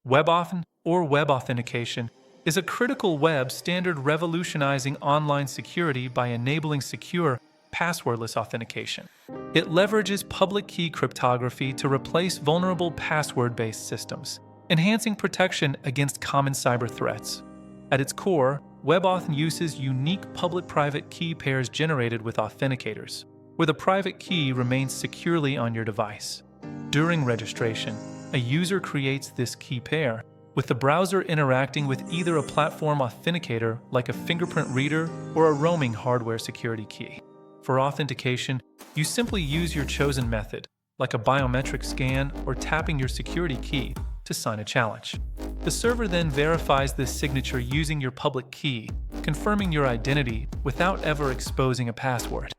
WebAuthn, or web authentication, is a critical web standard revolutionizing online security by enabling secure, passwordless authentication. It leverages public key cryptography to replace vulnerable password-based systems, enhancing protection against common cyber threats. At its core, WebAuthn uses unique public-private key pairs generated with authenticators, where the private key remains securely on your device. During registration, a user creates this key pair, with the browser interacting with either a platform authenticator like a fingerprint reader or a roaming hardware security key. For authentication, you simply use your chosen method, like a biometric scan or tapping your security key, to sign a challenge. The server then verifies this signature using your public key, confirming your identity without ever exposing a password.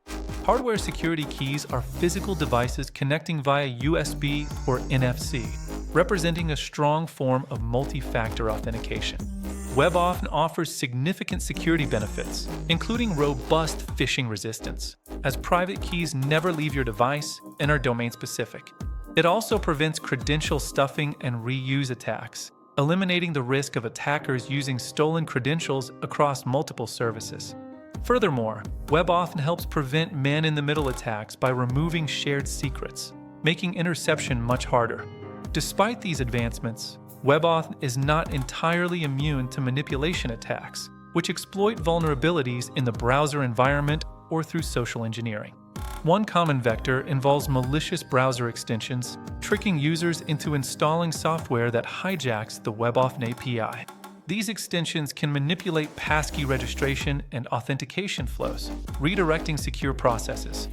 Hardware security keys are physical devices connecting via USB or NFC, representing a strong form of multi-factor authentication. WebAuthn offers significant security benefits, including robust phishing resistance, as private keys never leave your device and are domain-specific. It also prevents credential stuffing and reuse attacks, eliminating the risk of attackers using stolen credentials across multiple services. Furthermore, WebAuthn helps prevent man-in-the-middle attacks by removing shared secrets, making interception much harder. Despite these advancements, WebAuthn is not entirely immune to manipulation attacks, which exploit vulnerabilities in the browser environment or through social engineering. One common vector involves malicious browser extensions, tricking users into installing software that hijacks the WebAuthn API. These extensions can manipulate passkey registration and authentication flows, redirecting secure processes.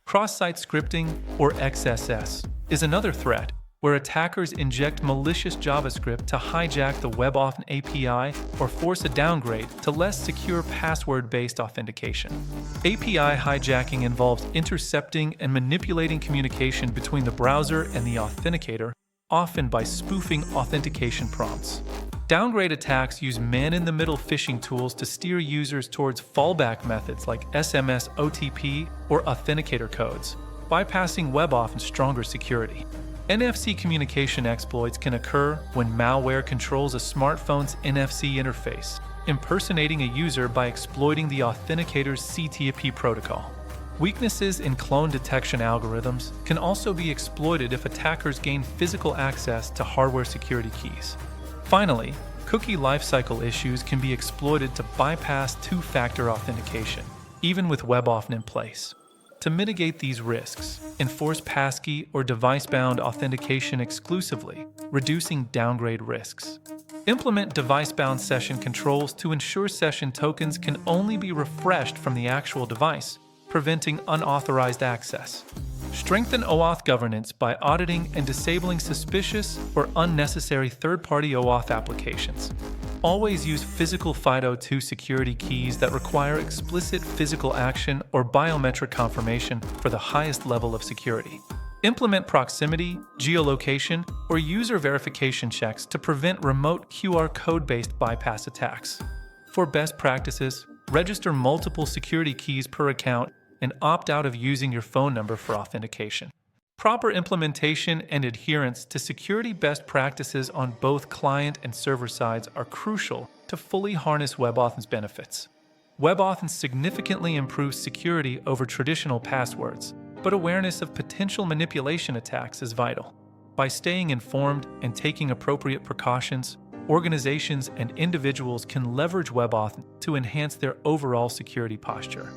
Cross-site scripting, or XSS, is another threat, where attackers inject malicious JavaScript to hijack the WebAuthn API or force a downgrade to less secure password-based authentication. API hijacking involves intercepting and manipulating communication between the browser and the authenticator, often by spoofing authentication prompts. Downgrade attacks use man-in-the-middle phishing tools to steer users towards fallback methods like SMS OTP or authenticator codes, bypassing WebAuthn's stronger security. NFC communication exploits can occur when malware controls a smartphone's NFC interface, impersonating a user by exploiting the authenticator's CTP protocol. Weaknesses in clone detection algorithms can also be exploited if attackers gain physical access to hardware security keys. Finally, cookie lifecycle issues can be exploited to bypass two-factor authentication, even with WebAuthn in place. To mitigate these risks, enforce passkey or device-bound authentication exclusively, reducing downgrade risks. Implement device-bound session controls to ensure session tokens can only be refreshed from the actual device, preventing unauthorized access. Strengthen OAuth governance by auditing and disabling suspicious or unnecessary third-party OAuth applications. Always use physical FIDO2 security keys that require explicit physical action or biometric confirmation for the highest level of security. Implement proximity, geolocation, or user verification checks to prevent remote QR code-based bypass attacks. For best practices, register multiple security keys per account and opt out of using your phone number for authentication. Proper implementation and adherence to security best practices on both client and server sides are crucial to fully harness WebAuthn's benefits. WebAuthn significantly improves security over traditional passwords, but awareness of potential manipulation attacks is vital. By staying informed and taking appropriate precautions, organizations and individuals can leverage WebAuthn to enhance their overall security posture.